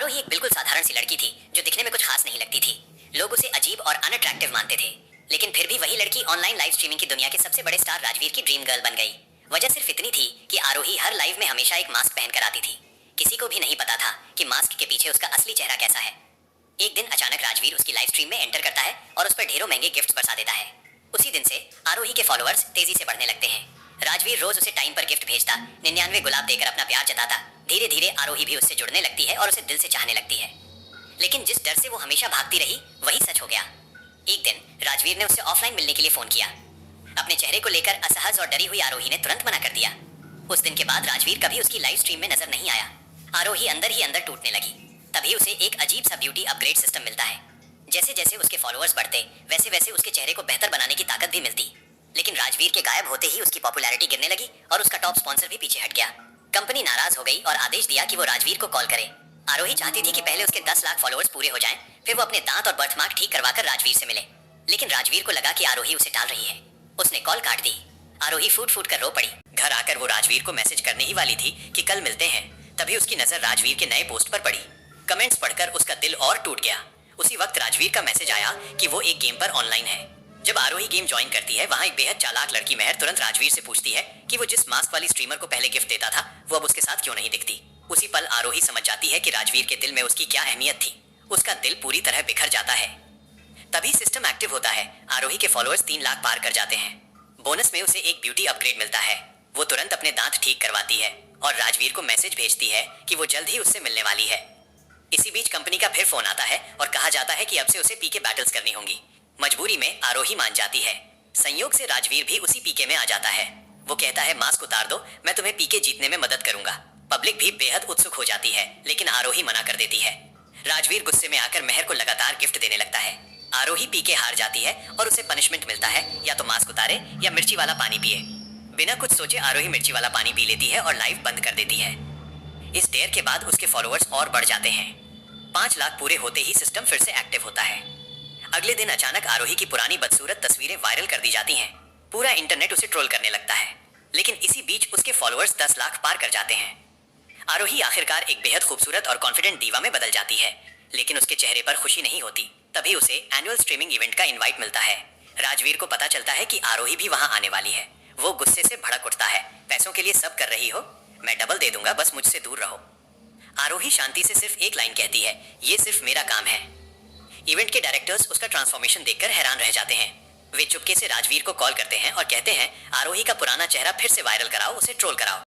आरोही एक बिल्कुल साधारण सी लड़की थी जो दिखने में कुछ खास नहीं लगती थी। लोग उसे अजीब और अनअट्रैक्टिव मानते थे, लेकिन फिर भी वही लड़की ऑनलाइन लाइव स्ट्रीमिंग की दुनिया के सबसे बड़े स्टार राजवीर की ड्रीम गर्ल बन गई। वजह सिर्फ इतनी थी कि आरोही हर लाइव में हमेशा एक मास्क पहनकर आती थी। किसी को भी नहीं पता था कि मास्क के पीछे उसका असली चेहरा कैसा है। एक दिन अचानक राजवीर उसकी लाइव स्ट्रीम में एंटर करता है और उस पर ढेरों महंगे गिफ्ट्स बरसा देता है। उसी दिन से आरोही के फॉलोअर्स तेजी से बढ़ने लगते हैं। राजवीर रोज उसे टाइम पर गिफ्ट भेजता, 99 गुलाब देकर अपना प्यार जताता। धीरे धीरे आरोही भी उससे जुड़ने लगती है और उसे दिल से चाहने लगती है। लेकिन जिस डर से वो हमेशा भागती रही वही सच हो गया। एक दिन राजवीर ने उससे ऑफलाइन मिलने के लिए फोन किया। अपने चेहरे को लेकर असहज और डरी हुई आरोही ने तुरंत मना कर दिया। उस दिन के बाद राजवीर कभी उसकी लाइव स्ट्रीम में नजर नहीं आया। आरोही अंदर ही अंदर टूटने लगी। तभी उसे एक अजीब सा ब्यूटी अपग्रेड सिस्टम मिलता है। जैसे जैसे उसके फॉलोअर्स बढ़ते वैसे वैसे उसके चेहरे को बेहतर बनाने की ताकत भी मिलती। लेकिन राजवीर के गायब होते ही उसकी पॉपुलैरिटी गिरने लगी और उसका टॉप स्पॉन्सर भी पीछे हट गया। कंपनी नाराज हो गई और आदेश दिया कि वो राजवीर को कॉल करे। आरोही चाहती थी कि पहले उसके 10 लाख फॉलोअर्स पूरे हो जाएं, फिर वो अपने दांत और बर्थमार्क ठीक करवाकर राजवीर से मिले। लेकिन राजवीर को लगा कि आरोही उसे टाल रही है। उसने कॉल काट दी। आरोही फूट फूट कर रो पड़ी। घर आकर वो राजवीर को मैसेज करने ही वाली थी कि कल मिलते हैं। तभी उसकी नजर राजवीर के नए पोस्ट पर पड़ी। कमेंट्स पढ़कर उसका दिल और टूट गया। उसी वक्त राजवीर का मैसेज आया कि वो एक गेम पर ऑनलाइन है। जब आरोही गेम ज्वाइन करती है, वहाँ एक बेहद चालाक लड़की महर तुरंत राजवीर से पूछती है कि वो जिस मास्क वाली स्ट्रीमर को पहले गिफ्ट देता था वो अब उसके साथ क्यों नहीं दिखती। उसी पल आरोही समझ जाती है कि राजवीर के दिल में उसकी क्या अहमियत थी। उसका दिल पूरी तरह बिखर जाता है। तभी सिस्टम एक्टिव होता है। आरोही के फॉलोअर्स 3 लाख पार कर जाते हैं। बोनस में उसे एक ब्यूटी अपग्रेड मिलता है। वो तुरंत अपने दांत ठीक करवाती है और राजवीर को मैसेज भेजती है कि वो जल्द ही उससे मिलने वाली है। इसी बीच कंपनी का फिर फोन आता है और कहा जाता है कि अब से उसे पीके बैटल्स करनी होंगी। मजबूरी में आरोही मान जाती है। संयोग से राजवीर भी उसी पीके में आ जाता है। वो कहता है मास्क उतार दो, मैं तुम्हें पीके जीतने में मदद करूंगा। पब्लिक भी बेहद उत्सुक हो जाती है, लेकिन आरोही मना कर देती है। राजवीर गुस्से में आकर महर को लगातार गिफ्ट देने लगता है। आरोही पीके हार जाती है और उसे पनिशमेंट मिलता है, या तो मास्क उतारे या मिर्ची वाला पानी पिए। बिना कुछ सोचे आरोही मिर्ची वाला पानी पी लेती है और लाइव बंद कर देती है। इस डेयर के बाद उसके फॉलोअर्स और बढ़ जाते हैं। 5 लाख पूरे होते ही सिस्टम फिर से एक्टिव होता है। अगले दिन अचानक आरोही की पुरानी बदसूरत तस्वीरें वायरल कर दी जाती हैं। पूरा इंटरनेट उसे ट्रोल करने लगता है। लेकिन इसी बीच उसके फॉलोअर्स 10 लाख पार कर जाते हैं। आरोही आखिरकार एक बेहद खूबसूरत और कॉन्फिडेंट दीवा में बदल जाती है, लेकिन उसके चेहरे पर खुशी नहीं होती। तभी उसे एनुअल स्ट्रीमिंग इवेंट का इनवाइट मिलता है। राजवीर को पता चलता है कि आरोही भी वहां आने वाली है। वो गुस्से से भड़क उठता है। पैसों के लिए सब कर रही हो, मैं डबल दे दूंगा, बस मुझसे दूर रहो। आरोही शांति से सिर्फ एक लाइन कहती है, ये सिर्फ मेरा काम है। इवेंट के डायरेक्टर्स उसका ट्रांसफॉर्मेशन देखकर हैरान रह जाते हैं। वे चुपके से राजवीर को कॉल करते हैं और कहते हैं आरोही का पुराना चेहरा फिर से वायरल कराओ, उसे ट्रोल कराओ।